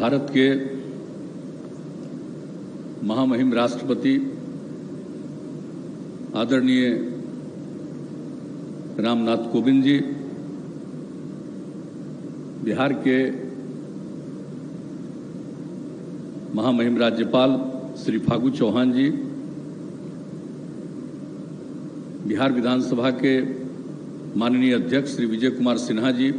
भारत के महामहिम राष्ट्रपति आदरणीय रामनाथ कोविंद जी, बिहार के महामहिम राज्यपाल श्री फागू चौहान जी, बिहार विधानसभा के माननीय अध्यक्ष श्री विजय कुमार सिन्हा जी,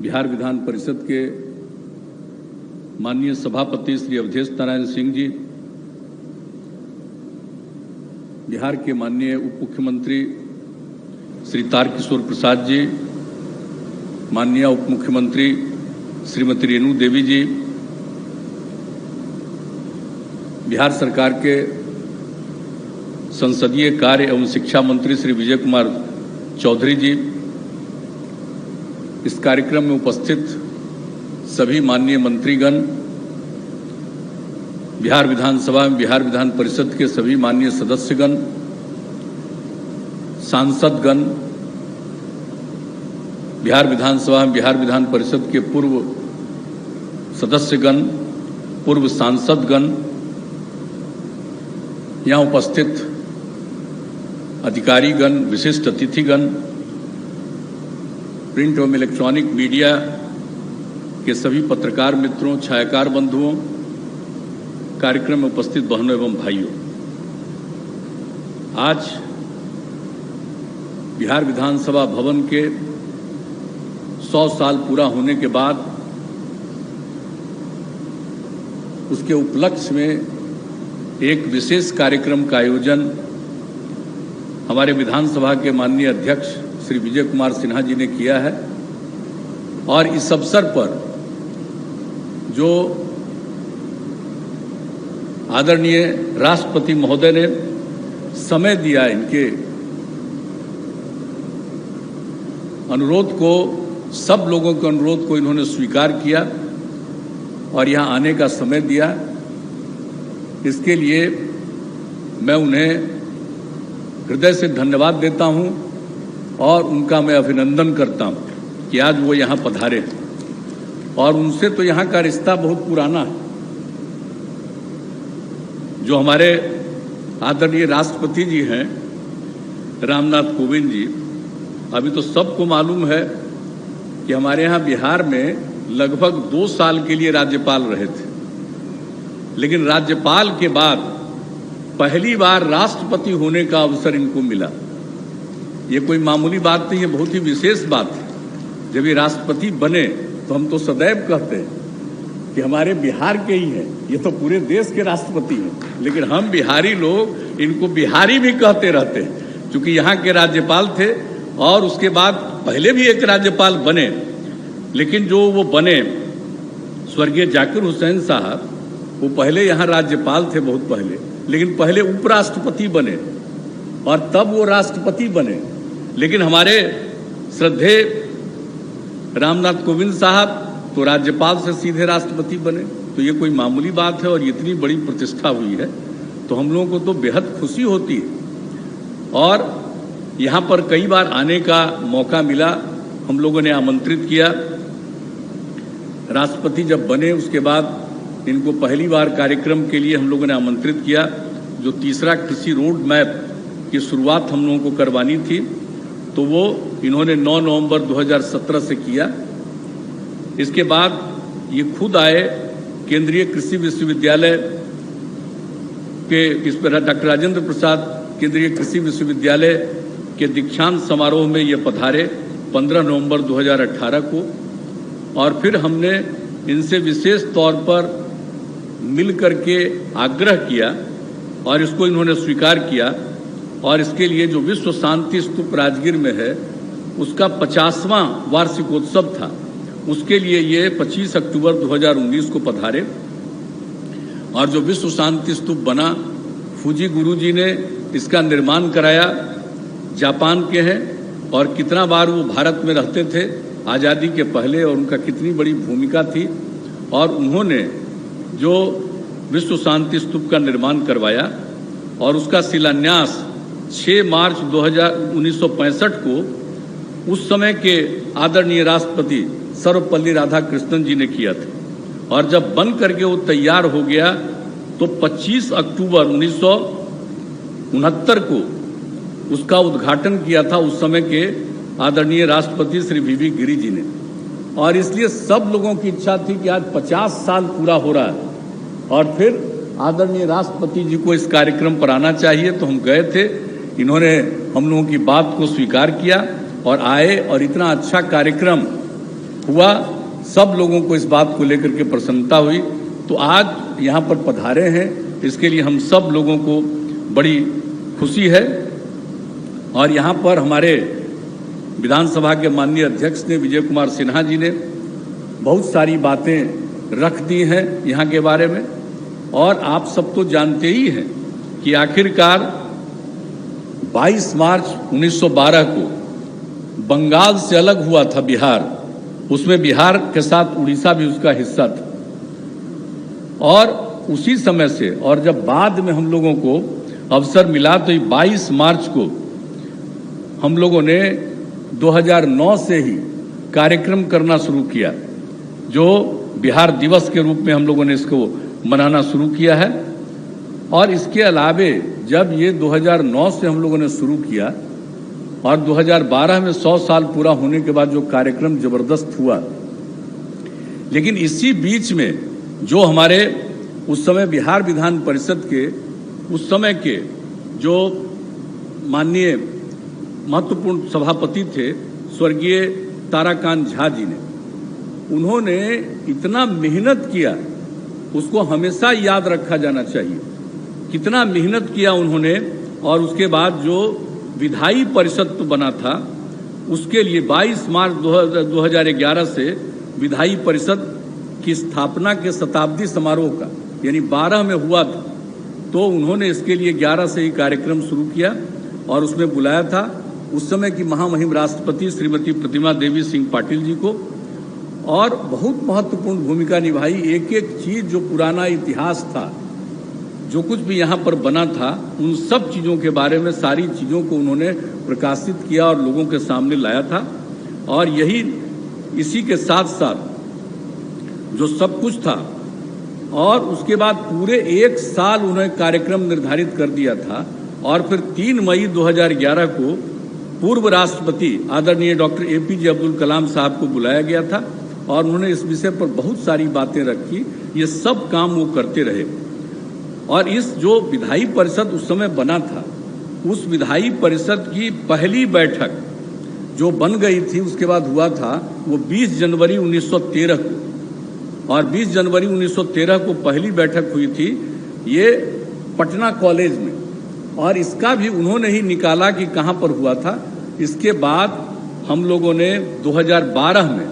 बिहार विधान परिषद के माननीय सभापति श्री अवधेश नारायण सिंह जी, बिहार के माननीय उप मुख्यमंत्री श्री तारकिशोर प्रसाद जी, माननीय उप मुख्यमंत्री श्रीमती रेणु देवी जी, बिहार सरकार के संसदीय कार्य एवं शिक्षा मंत्री श्री विजय कुमार चौधरी जी, इस कार्यक्रम में उपस्थित सभी माननीय मंत्रीगण, बिहार विधानसभा में बिहार विधान परिषद के सभी माननीय सदस्यगण, सांसदगण, बिहार विधानसभा में बिहार विधान परिषद के पूर्व सदस्यगण, पूर्व सांसदगण, यहाँ उपस्थित अधिकारीगण, विशिष्ट अतिथिगण, प्रिंट एवं इलेक्ट्रॉनिक मीडिया के सभी पत्रकार मित्रों, छायाकार बंधुओं, कार्यक्रम में उपस्थित बहनों एवं भाइयों, आज बिहार विधानसभा भवन के 100 साल पूरा होने के बाद उसके उपलक्ष्य में एक विशेष कार्यक्रम का आयोजन हमारे विधानसभा के माननीय अध्यक्ष श्री विजय कुमार सिन्हा जी ने किया है। और इस अवसर पर जो आदरणीय राष्ट्रपति महोदय ने समय दिया, इनके अनुरोध को, सब लोगों के अनुरोध को इन्होंने स्वीकार किया और यहाँ आने का समय दिया, इसके लिए मैं उन्हें हृदय से धन्यवाद देता हूँ और उनका मैं अभिनंदन करता हूँ कि आज वो यहाँ पधारे हैं। और उनसे तो यहाँ का रिश्ता बहुत पुराना है। जो हमारे आदरणीय राष्ट्रपति जी हैं रामनाथ कोविंद जी, अभी तो सबको मालूम है कि हमारे यहाँ बिहार में लगभग 2 साल के लिए राज्यपाल रहे थे, लेकिन राज्यपाल के बाद पहली बार राष्ट्रपति होने का अवसर इनको मिला। ये कोई मामूली बात नहीं है, बहुत ही विशेष बात है। जब ये राष्ट्रपति बने तो हम तो सदैव कहते हैं कि हमारे बिहार के ही हैं, ये तो पूरे देश के राष्ट्रपति हैं, लेकिन हम बिहारी लोग इनको बिहारी भी कहते रहते हैं, क्योंकि यहाँ के राज्यपाल थे। और उसके बाद पहले भी एक राज्यपाल बने, लेकिन जो वो बने स्वर्गीय जाकिर हुसैन साहब, वो पहले यहाँ राज्यपाल थे बहुत पहले, लेकिन पहले उपराष्ट्रपति बने और तब वो राष्ट्रपति बने। लेकिन हमारे श्रद्धेय रामनाथ कोविंद साहब तो राज्यपाल से सीधे राष्ट्रपति बने। तो ये कोई मामूली बात है और इतनी बड़ी प्रतिष्ठा हुई है तो हम लोगों को तो बेहद खुशी होती है। और यहाँ पर कई बार आने का मौका मिला, हम लोगों ने आमंत्रित किया। राष्ट्रपति जब बने उसके बाद इनको पहली बार कार्यक्रम के लिए हम लोगों ने आमंत्रित किया। जो तीसरा कृषि रोड मैप की शुरुआत हम लोगों को करवानी थी, तो वो इन्होंने 9 नवंबर 2017 से किया। इसके बाद ये खुद आए, केंद्रीय कृषि विश्वविद्यालय के इस पर डॉक्टर राजेंद्र प्रसाद केंद्रीय कृषि विश्वविद्यालय के दीक्षांत समारोह में ये पधारे 15 नवंबर 2018 को। और फिर हमने इनसे विशेष तौर पर मिल करके आग्रह किया और इसको इन्होंने स्वीकार किया। और इसके लिए जो विश्व शांति स्तूप राजगीर में है उसका 50वां वार्षिकोत्सव था, उसके लिए ये 25 अक्टूबर 2019 को पधारे। और जो विश्व शांति स्तूप बना, फूजी गुरु जी ने इसका निर्माण कराया, जापान के हैं। और कितना बार वो भारत में रहते थे आज़ादी के पहले, और उनका कितनी बड़ी भूमिका थी। और उन्होंने जो विश्व शांति स्तूप का निर्माण करवाया और उसका शिलान्यास 6 मार्च 1965 को उस समय के आदरणीय राष्ट्रपति सर्वपल्ली राधाकृष्णन जी ने किया था। और जब बन करके वो तैयार हो गया तो 25 अक्टूबर 1969 को उसका उद्घाटन किया था उस समय के आदरणीय राष्ट्रपति श्री वी.वी. गिरि जी ने। और इसलिए सब लोगों की इच्छा थी कि आज 50 साल पूरा हो रहा है और फिर आदरणीय राष्ट्रपति जी को इस कार्यक्रम पर आना चाहिए। तो हम गए थे, इन्होंने हम लोगों की बात को स्वीकार किया और आए और इतना अच्छा कार्यक्रम हुआ, सब लोगों को इस बात को लेकर के प्रसन्नता हुई। तो आज यहाँ पर पधारे हैं, इसके लिए हम सब लोगों को बड़ी खुशी है। और यहाँ पर हमारे विधानसभा के माननीय अध्यक्ष ने, विजय कुमार सिन्हा जी ने बहुत सारी बातें रख दी हैं यहाँ के बारे में। और आप सब तो जानते ही हैं कि आखिरकार 22 मार्च 1912 को बंगाल से अलग हुआ था बिहार, उसमें बिहार के साथ उड़ीसा भी उसका हिस्सा था। और उसी समय से, और जब बाद में हम लोगों को अवसर मिला तो 22 मार्च को हम लोगों ने 2009 से ही कार्यक्रम करना शुरू किया, जो बिहार दिवस के रूप में हम लोगों ने इसको मनाना शुरू किया है। और इसके अलावे जब ये 2009 से हम लोगों ने शुरू किया और 2012 में 100 साल पूरा होने के बाद जो कार्यक्रम जबरदस्त हुआ, लेकिन इसी बीच में जो हमारे उस समय बिहार विधान परिषद के उस समय के जो माननीय महत्वपूर्ण सभापति थे स्वर्गीय ताराकांत झा जी ने, उन्होंने इतना मेहनत किया, उसको हमेशा याद रखा जाना चाहिए, कितना मेहनत किया उन्होंने। और उसके बाद जो विधायी परिषद बना था, उसके लिए 22 मार्च 2011 से विधायी परिषद की स्थापना के शताब्दी समारोह का, यानी 12 में हुआ था, तो उन्होंने इसके लिए 11 से ही कार्यक्रम शुरू किया और उसमें बुलाया था उस समय की महामहिम राष्ट्रपति श्रीमती प्रतिमा देवी सिंह पाटिल जी को। और बहुत महत्वपूर्ण भूमिका निभाई, एक एक चीज जो पुराना इतिहास था, जो कुछ भी यहाँ पर बना था, उन सब चीज़ों के बारे में सारी चीज़ों को उन्होंने प्रकाशित किया और लोगों के सामने लाया था। और यही इसी के साथ साथ जो सब कुछ था, और उसके बाद पूरे 1 साल उन्होंने कार्यक्रम निर्धारित कर दिया था। और फिर 3 मई 2011 को पूर्व राष्ट्रपति आदरणीय डॉक्टर APJ अब्दुल कलाम साहब को बुलाया गया था और उन्होंने इस विषय पर बहुत सारी बातें रखी। ये सब काम वो करते रहे। और इस जो विधायी परिषद उस समय बना था, उस विधायी परिषद की पहली बैठक जो बन गई थी, उसके बाद हुआ था वो 20 जनवरी 1913 को। और 20 जनवरी 1913 को पहली बैठक हुई थी ये पटना कॉलेज में, और इसका भी उन्होंने ही निकाला कि कहाँ पर हुआ था। इसके बाद हम लोगों ने 2012 में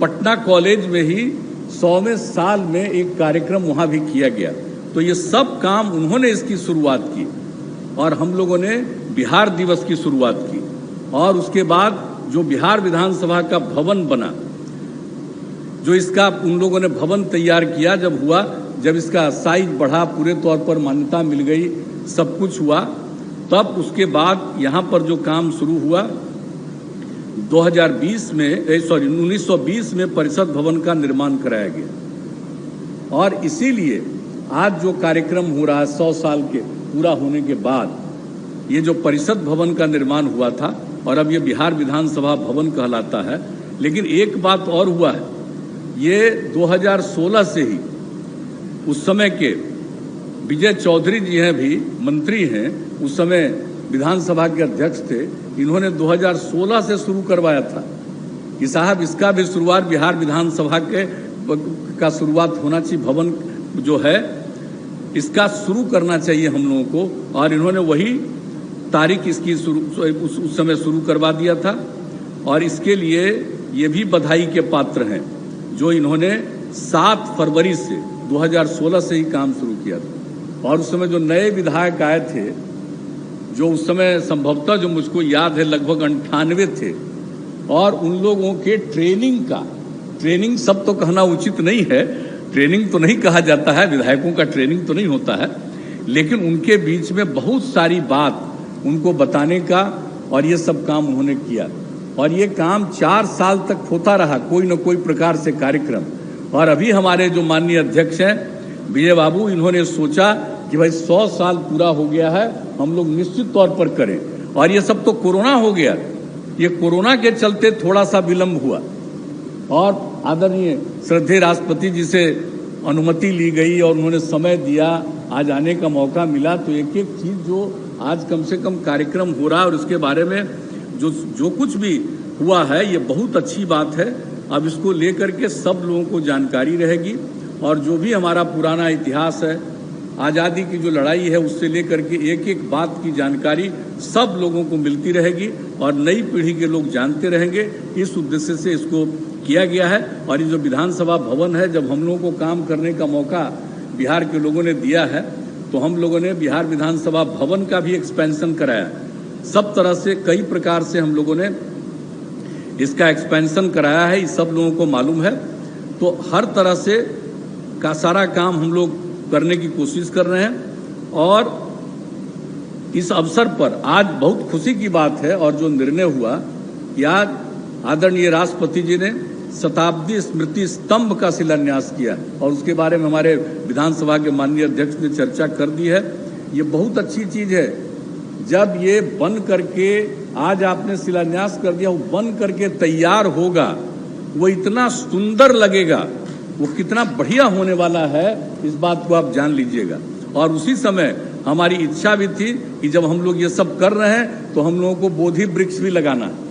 पटना कॉलेज में ही 100वें साल में एक कार्यक्रम वहाँ भी किया गया। तो ये सब काम उन्होंने इसकी शुरुआत की और हम लोगों ने बिहार दिवस की शुरुआत की। और उसके बाद जो बिहार विधानसभा का भवन बना, जो इसका उन लोगों ने भवन तैयार किया, जब हुआ, जब इसका साइज बढ़ा, पूरे तौर पर मान्यता मिल गई, सब कुछ हुआ, तब उसके बाद यहाँ पर जो काम शुरू हुआ 1920 में परिषद भवन का निर्माण कराया गया। और इसीलिए आज जो कार्यक्रम हो रहा है 100 साल के पूरा होने के बाद, ये जो परिषद भवन का निर्माण हुआ था और अब ये बिहार विधानसभा भवन कहलाता है। लेकिन एक बात और हुआ है, ये 2016 से ही उस समय के विजय चौधरी जी हैं, भी मंत्री हैं, उस समय विधानसभा के अध्यक्ष थे, इन्होंने 2016 से शुरू करवाया था कि साहब इसका भी शुरुआत बिहार विधानसभा का शुरुआत होना चाहिए, भवन जो है इसका शुरू करना चाहिए हम लोगों को। और इन्होंने वही तारीख इसकी उस समय शुरू करवा दिया था। और इसके लिए ये भी बधाई के पात्र हैं जो इन्होंने 7 फरवरी से 2016 से ही काम शुरू किया था। और उस समय जो नए विधायक आए थे, जो उस समय संभवतः जो मुझको याद है लगभग 98 थे, और उन लोगों के ट्रेनिंग सब तो कहना उचित नहीं है, ट्रेनिंग तो नहीं कहा जाता है, विधायकों का ट्रेनिंग तो नहीं होता है, लेकिन उनके बीच में बहुत सारी बात उनको बताने का और ये सब काम उन्होंने किया। और ये काम 4 साल तक होता रहा, कोई न कोई प्रकार से कार्यक्रम। और अभी हमारे जो माननीय अध्यक्ष हैं विजय बाबू, इन्होंने सोचा कि भाई 100 साल पूरा हो गया है, हम लोग निश्चित तौर पर करें। और ये सब तो कोरोना हो गया, ये कोरोना के चलते थोड़ा सा विलंब हुआ और आदरणीय श्रद्धेय राष्ट्रपति जी से अनुमति ली गई और उन्होंने समय दिया, आज आने का मौका मिला। तो एक एक चीज़ जो आज कम से कम कार्यक्रम हो रहा है और इसके बारे में जो कुछ भी हुआ है, ये बहुत अच्छी बात है। अब इसको लेकर के सब लोगों को जानकारी रहेगी और जो भी हमारा पुराना इतिहास है, आज़ादी की जो लड़ाई है, उससे लेकर के एक एक बात की जानकारी सब लोगों को मिलती रहेगी और नई पीढ़ी के लोग जानते रहेंगे। इस उद्देश्य से इसको किया गया है। और ये जो विधानसभा भवन है, जब हम लोगों को काम करने का मौका बिहार के लोगों ने दिया है, तो हम लोगों ने बिहार विधानसभा भवन का भी एक्सपेंशन कराया। सब तरह से कई प्रकार से हम लोगों ने इसका एक्सपेंशन कराया है, ये सब लोगों को मालूम है। तो हर तरह से का सारा काम हम लोग करने की कोशिश कर रहे हैं। और इस अवसर पर आज बहुत खुशी की बात है और जो निर्णय हुआ कि आज आदरणीय राष्ट्रपति जी ने शताब्दी स्मृति स्तंभ का शिलान्यास किया और उसके बारे में हमारे विधानसभा के माननीय अध्यक्ष ने चर्चा कर दी है। ये बहुत अच्छी चीज़ है। जब ये बन करके आज आपने शिलान्यास कर दिया, वो बन करके तैयार होगा, वो इतना सुंदर लगेगा, वो कितना बढ़िया होने वाला है, इस बात को आप जान लीजिएगा। और उसी समय हमारी इच्छा भी थी कि जब हम लोग ये सब कर रहे हैं तो हम लोगों को बोधि वृक्ष भी लगाना है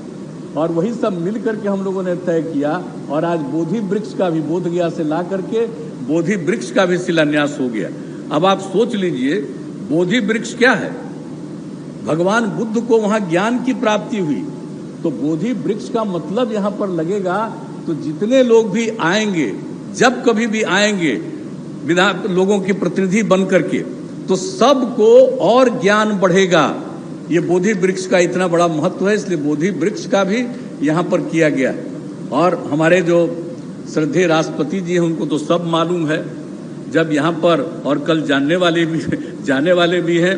और वही सब मिल करके हम लोगों ने तय किया। और आज बोधि वृक्ष का भी बोध गया से ला करके बोधि वृक्ष का भी शिलान्यास हो गया। अब आप सोच लीजिए, बोधि वृक्ष क्या है? भगवान बुद्ध को वहाँ ज्ञान की प्राप्ति हुई, तो बोधि वृक्ष का मतलब यहाँ पर लगेगा। तो जितने लोग भी आएंगे, जब कभी भी आएंगे लोगों के प्रतिनिधि बन करके, तो सबको और ज्ञान बढ़ेगा। ये बोधि वृक्ष का इतना बड़ा महत्व है, इसलिए बोधि वृक्ष का भी यहाँ पर किया गया। और हमारे जो श्रद्धेय राष्ट्रपति जी हैं, उनको तो सब मालूम है। जब यहाँ पर, और कल जाने वाले भी हैं,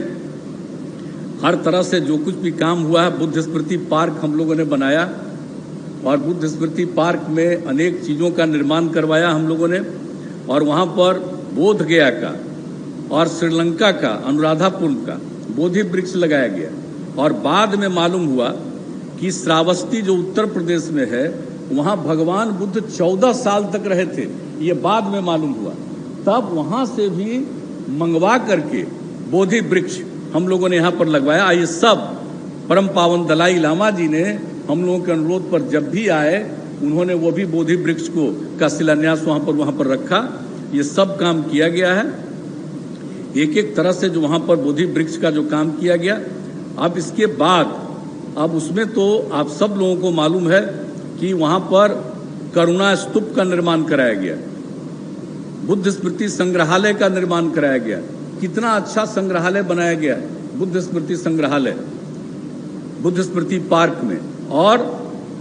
हर तरह से जो कुछ भी काम हुआ है, बुद्ध स्मृति पार्क हम लोगों ने बनाया और बुद्ध स्मृति पार्क में अनेक चीज़ों का निर्माण करवाया हम लोगों ने। और वहाँ पर बोध गया का और श्रीलंका का, अनुराधापुर का बोधि वृक्ष लगाया गया। और बाद में मालूम हुआ कि श्रावस्ती जो उत्तर प्रदेश में है, वहाँ भगवान बुद्ध 14 साल तक रहे थे, ये बाद में मालूम हुआ। तब वहाँ से भी मंगवा करके बोधि वृक्ष हम लोगों ने यहाँ पर लगवाया। ये सब परम पावन दलाई लामा जी ने हम लोगों के अनुरोध पर जब भी आए, उन्होंने वो भी बोधि वृक्ष का शिलान्यास वहाँ पर रखा। ये सब काम किया गया है, एक एक तरह से जो वहाँ पर बोधि वृक्ष का जो काम किया गया। अब इसके बाद, अब उसमें तो आप सब लोगों को मालूम है कि वहाँ पर करुणा स्तूप का निर्माण कराया गया, बुद्ध स्मृति संग्रहालय का निर्माण कराया गया। कितना अच्छा संग्रहालय बनाया गया, बुद्ध स्मृति संग्रहालय बुद्ध स्मृति पार्क में। और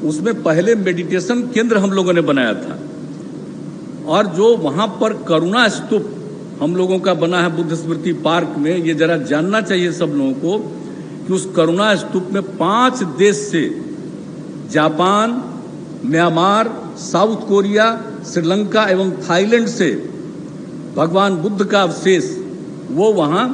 उसमें पहले मेडिटेशन केंद्र हम लोगों ने बनाया था। और जो वहाँ पर करुणा स्तूप हम लोगों का बना है बुद्ध स्मृति पार्क में, ये जरा जानना चाहिए सब लोगों को कि उस करुणा स्तूप में 5 देश से, Japan, Myanmar, south Korea, Sri Lanka एवं थाईलैंड से भगवान बुद्ध का अवशेष, वो वहाँ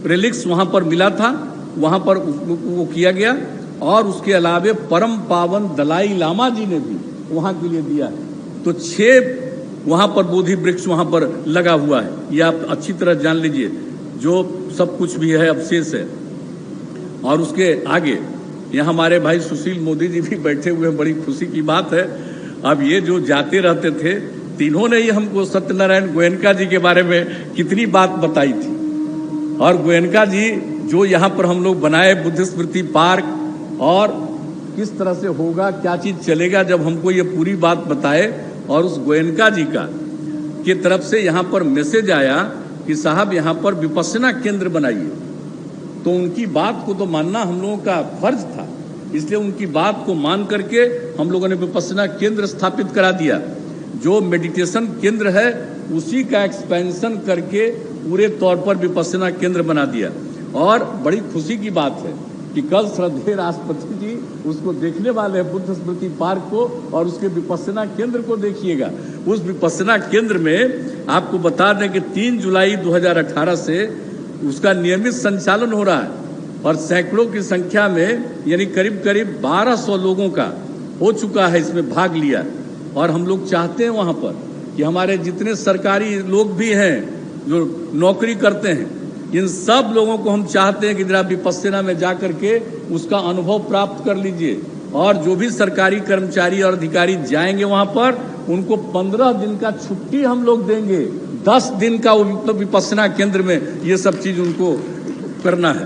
रिलिक्स वहाँ पर मिला था, वहाँ पर वो किया गया। और उसके अलावे परम पावन दलाई लामा जी ने भी वहाँ के लिए दिया है। तो 6 वहाँ पर बोधि वृक्ष वहाँ पर लगा हुआ है, ये आप अच्छी तरह जान लीजिए, जो सब कुछ भी है अवशेष है। और उसके आगे यहाँ हमारे भाई सुशील मोदी जी भी बैठे हुए हैं, बड़ी खुशी की बात है। अब ये जो जाते रहते थे, तीनों ने ही हमको सत्यनारायण गोयनका जी के बारे में कितनी बात बताई थी। और गोयनका जी जो यहाँ पर हम लोग बनाए बुद्ध स्मृति पार्क, और किस तरह से होगा, क्या चीज़ चलेगा, जब हमको ये पूरी बात बताए और उस गोयनका जी के तरफ से यहाँ पर मैसेज आया कि साहब यहाँ पर विपश्यना केंद्र बनाइए, तो उनकी बात को तो मानना हम लोगों का फर्ज था। इसलिए उनकी बात को मान करके हम लोगों ने विपश्यना केंद्र स्थापित करा दिया। जो मेडिटेशन केंद्र है उसी का एक्सपेंशन करके पूरे तौर पर विपश्यना केंद्र बना दिया। और बड़ी खुशी की बात है कि कल श्रद्धेय राष्ट्रपति जी उसको देखने वाले हैं, बुद्ध स्मृति पार्क को, और उसके विपस्सना केंद्र को देखिएगा। उस विपस्सना केंद्र में आपको बता दें कि 3 जुलाई 2018 से उसका नियमित संचालन हो रहा है और सैकड़ों की संख्या में यानी करीब करीब 1200 लोगों का हो चुका है इसमें भाग लिया। और हम लोग चाहते हैं वहाँ पर कि हमारे जितने सरकारी लोग भी हैं जो नौकरी करते हैं, इन सब लोगों को हम चाहते हैं कि जरा विपस्सना में जा करके उसका अनुभव प्राप्त कर लीजिए। और जो भी सरकारी कर्मचारी और अधिकारी जाएंगे वहाँ पर, उनको 15 दिन का छुट्टी हम लोग देंगे। 10 दिन का विपस्सना केंद्र में ये सब चीज़ उनको करना है।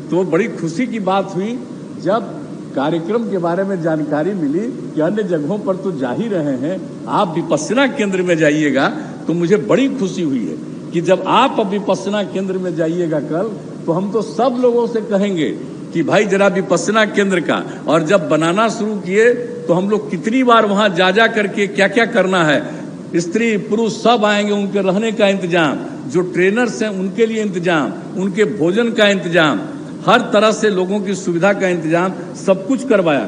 तो बड़ी खुशी की बात हुई जब कार्यक्रम के बारे में जानकारी मिली कि अन्य जगहों पर तो जा ही रहे हैं, आप विपस्सना केंद्र में जाइएगा। तो मुझे बड़ी खुशी हुई है कि जब आप अब विपस्सना केंद्र में जाइएगा कल, तो हम तो सब लोगों से कहेंगे कि भाई जरा विपस्सना केंद्र का, और जब बनाना शुरू किए तो हम लोग कितनी बार वहाँ जा करके क्या क्या करना है, स्त्री पुरुष सब आएंगे, उनके रहने का इंतजाम, जो ट्रेनर्स हैं उनके लिए इंतजाम, उनके भोजन का इंतजाम, हर तरह से लोगों की सुविधा का इंतजाम सब कुछ करवाया,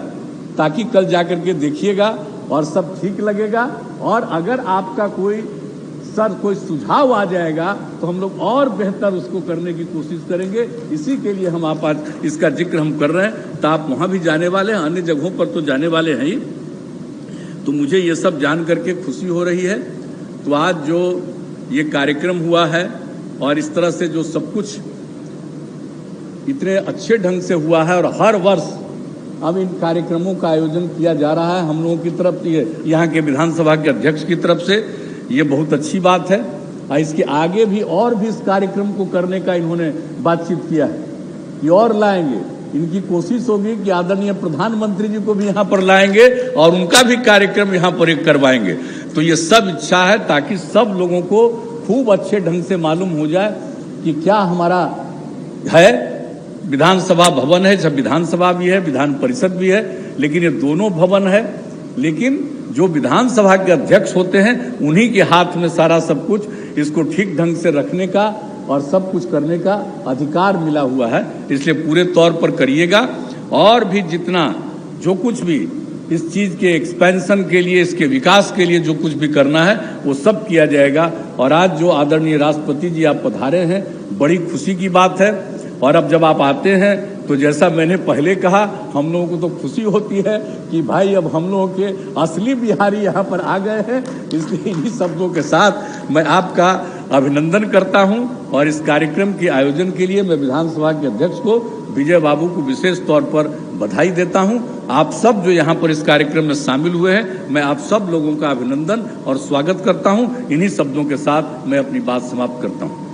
ताकि कल जाकर के देखिएगा और सब ठीक लगेगा। और अगर आपका कोई सुझाव आ जाएगा तो हम लोग और बेहतर उसको करने की कोशिश करेंगे। इसी के लिए हम आप आज इसका जिक्र हम कर रहे हैं। तो आप वहाँ भी जाने वाले हैं, अन्य जगहों पर तो जाने वाले हैं ही। तो मुझे ये सब जान करके खुशी हो रही है। तो आज जो ये कार्यक्रम हुआ है और इस तरह से जो सब कुछ इतने अच्छे ढंग से हुआ है, और हर वर्ष अब इन कार्यक्रमों का आयोजन किया जा रहा है हम लोगों की तरफ से, यहाँ के विधानसभा के अध्यक्ष की तरफ से, ये बहुत अच्छी बात है। और इसके आगे भी और भी इस कार्यक्रम को करने का इन्होंने बातचीत किया है कि और लाएंगे। इनकी कोशिश होगी कि आदरणीय प्रधानमंत्री जी को भी यहाँ पर लाएंगे और उनका भी कार्यक्रम यहाँ पर एक करवाएंगे। तो ये सब इच्छा है ताकि सब लोगों को खूब अच्छे ढंग से मालूम हो जाए कि क्या हमारा है। विधानसभा भवन है, जब विधानसभा भी है, विधान परिषद भी है, लेकिन ये दोनों भवन है। लेकिन जो विधानसभा के अध्यक्ष होते हैं उन्हीं के हाथ में सारा सब कुछ इसको ठीक ढंग से रखने का और सब कुछ करने का अधिकार मिला हुआ है। इसलिए पूरे तौर पर करिएगा, और भी जितना जो कुछ भी इस चीज़ के एक्सपेंशन के लिए, इसके विकास के लिए जो कुछ भी करना है वो सब किया जाएगा। और आज जो आदरणीय राष्ट्रपति जी आप पधारे हैं, बड़ी खुशी की बात है। और अब जब आप आते हैं तो जैसा मैंने पहले कहा, हम लोगों को तो खुशी होती है कि भाई अब हम लोगों के असली बिहारी यहाँ पर आ गए हैं। इसलिए इन्हीं शब्दों के साथ मैं आपका अभिनंदन करता हूँ। और इस कार्यक्रम के आयोजन के लिए मैं विधानसभा के अध्यक्ष को, विजय बाबू को विशेष तौर पर बधाई देता हूँ। आप सब जो यहाँ पर इस कार्यक्रम में शामिल हुए हैं, मैं आप सब लोगों का अभिनंदन और स्वागत करता हूँ। इन्हीं शब्दों के साथ मैं अपनी बात समाप्त करता हूँ।